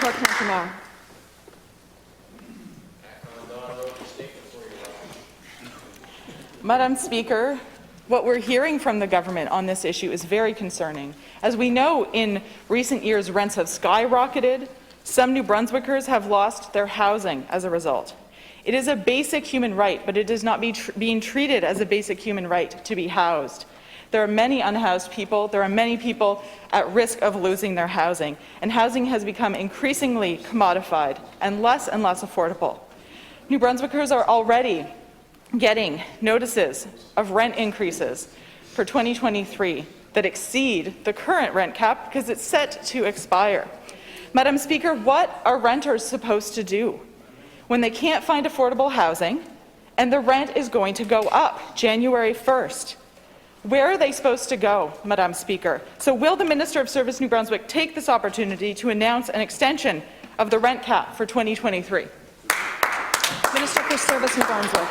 Memramcook-Tantramar. Madam Speaker, what we're hearing from the government on this issue is very concerning. As we know, in recent years, rents have skyrocketed. Some New Brunswickers have lost their housing as a result. It is a basic human right, but it is not being treated as a basic human right to be housed. There are many unhoused people. There are many people at risk of losing their housing, and housing has become increasingly commodified and less affordable. New Brunswickers are already getting notices of rent increases for 2023 that exceed the current rent cap because it's set to expire. Madam Speaker, what are renters supposed to do when they can't find affordable housing and the rent is going to go up January 1st? Where are they supposed to go, Madam Speaker? So will the Minister of Service New Brunswick take this opportunity to announce an extension of the rent cap for 2023? Minister for Service New Brunswick.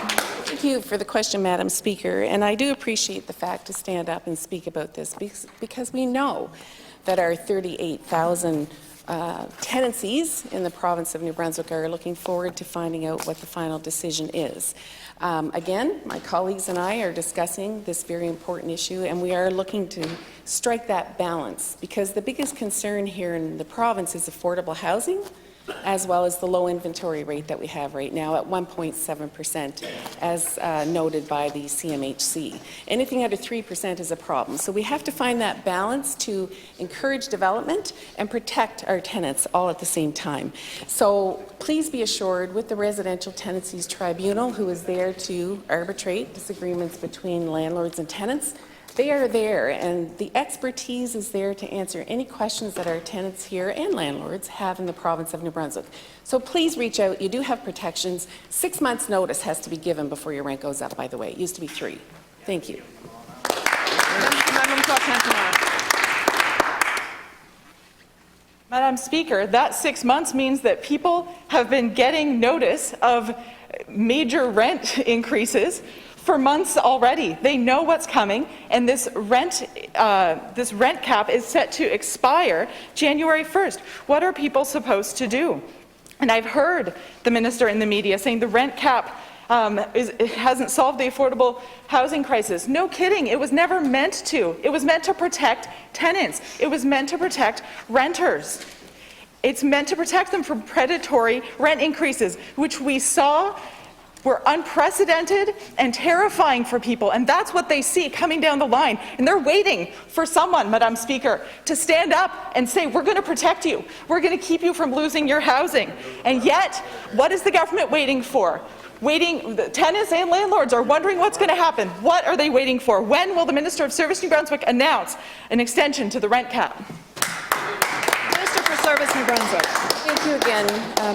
Thank you for the question, Madam Speaker, and I do appreciate the fact to stand up and speak about this because we know that our 38,000 tenancies in the province of New Brunswick are looking forward to finding out what the final decision is. Again, my colleagues and I are discussing this very important issue, and we are looking to strike that balance because the biggest concern here in the province is affordable housing, as well as the low inventory rate that we have right now at 1.7%, as noted by the CMHC. Anything under 3% is a problem. So we have to find that balance to encourage development and protect our tenants all at the same time. So please be assured with the Residential Tenancies Tribunal, who is there to arbitrate disagreements between landlords and tenants, they are there, and the expertise is there to answer any questions that our tenants here and landlords have in the province of New Brunswick. So please reach out. You do have protections. 6 months' notice has to be given before your rent goes up, by the way. It used to be 3. Thank you. Madam Speaker, that 6 months means that people have been getting notice of major rent increases for months already. They know what's coming, and this rent cap is set to expire January 1st. What are people supposed to do? And I've heard the minister in the media saying the rent cap it hasn't solved the affordable housing crisis. No kidding, it was never meant to. It was meant to protect tenants. It was meant to protect renters. It's meant to protect them from predatory rent increases, which we saw were unprecedented and terrifying for people, and that's what they see coming down the line. And they're waiting for someone, Madam Speaker, to stand up and say, we're going to protect you. We're going to keep you from losing your housing. And yet, what is the government waiting for? The tenants and landlords are wondering what's going to happen. What are they waiting for? When will the Minister of Service New Brunswick announce an extension to the rent cap? Minister for Service New Brunswick. Thank you again,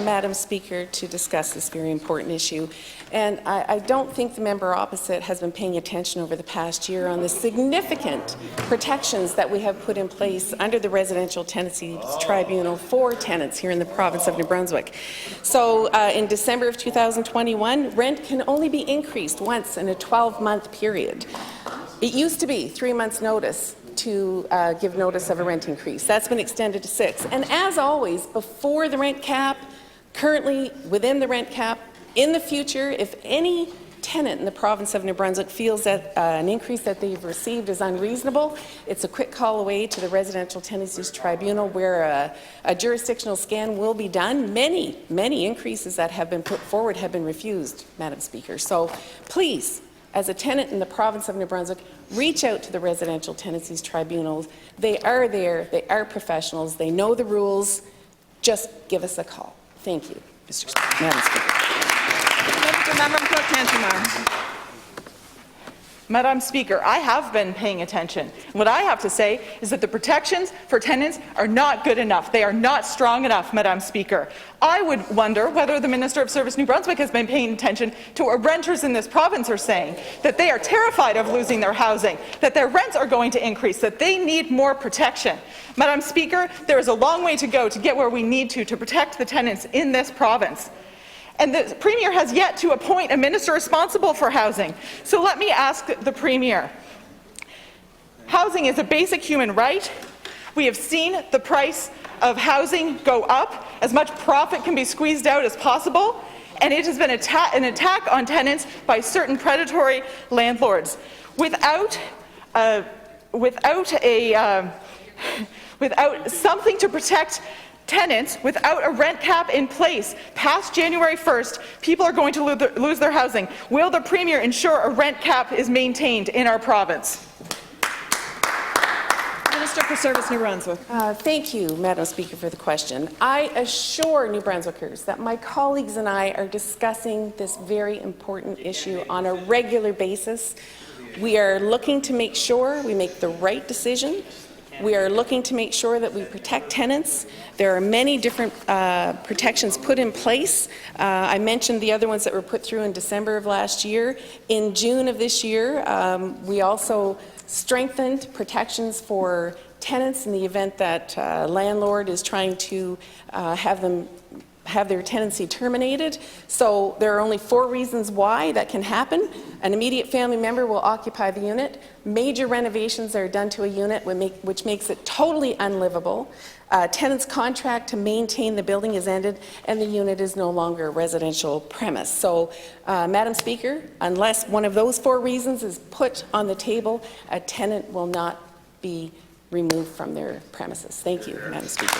Madam Speaker, to discuss this very important issue. And I don't think the member opposite has been paying attention over the past year on the significant protections that we have put in place under the Residential Tenancies Tribunal for tenants here in the province of New Brunswick. So in December of 2021, rent can only be increased once in a 12-month period. It used to be 3 months' notice to give notice of a rent increase. That's been extended to 6. And as always, before the rent cap, currently within the rent cap, in the future, if any tenant in the province of New Brunswick feels that an increase that they've received is unreasonable, it's a quick call away to the Residential Tenancies Tribunal where a jurisdictional scan will be done. Many increases that have been put forward have been refused, Madam Speaker. So please, as a tenant in the province of New Brunswick, reach out to the Residential Tenancies Tribunals. They are there. They are professionals. They know the rules. Just give us a call. Thank you, Madam Speaker. Memramcook-Tantramar. Madam Speaker, I have been paying attention. What I have to say is that the protections for tenants are not good enough. They are not strong enough, Madam Speaker. I would wonder whether the Minister of Service New Brunswick has been paying attention to what renters in this province are saying, that they are terrified of losing their housing, that their rents are going to increase, that they need more protection. Madam Speaker, there is a long way to go to get where we need to protect the tenants in this province. And the Premier has yet to appoint a minister responsible for housing. So let me ask the Premier. Housing is a basic human right. We have seen the price of housing go up, as much profit can be squeezed out as possible, and it has been an attack on tenants by certain predatory landlords. Without something to protect tenants, without a rent cap in place, past January 1st, people are going to lose their housing. Will the Premier ensure a rent cap is maintained in our province? Minister for Service, New Brunswick. Thank you, Madam Speaker, for the question. I assure New Brunswickers that my colleagues and I are discussing this very important issue on a regular basis. We are looking to make sure we make the right decision. We are looking to make sure that we protect tenants. There are many different protections put in place. I mentioned the other ones that were put through in December of last year. In June of this year, we also strengthened protections for tenants in the event that landlord is trying to have their tenancy terminated. So there are only 4 reasons why that can happen. An immediate family member will occupy the unit. Major renovations are done to a unit which makes it totally unlivable. Tenant's contract to maintain the building is ended and the unit is no longer a residential premise. So, Madam Speaker, unless one of those 4 reasons is put on the table, a tenant will not be removed from their premises. Thank you, Madam Speaker.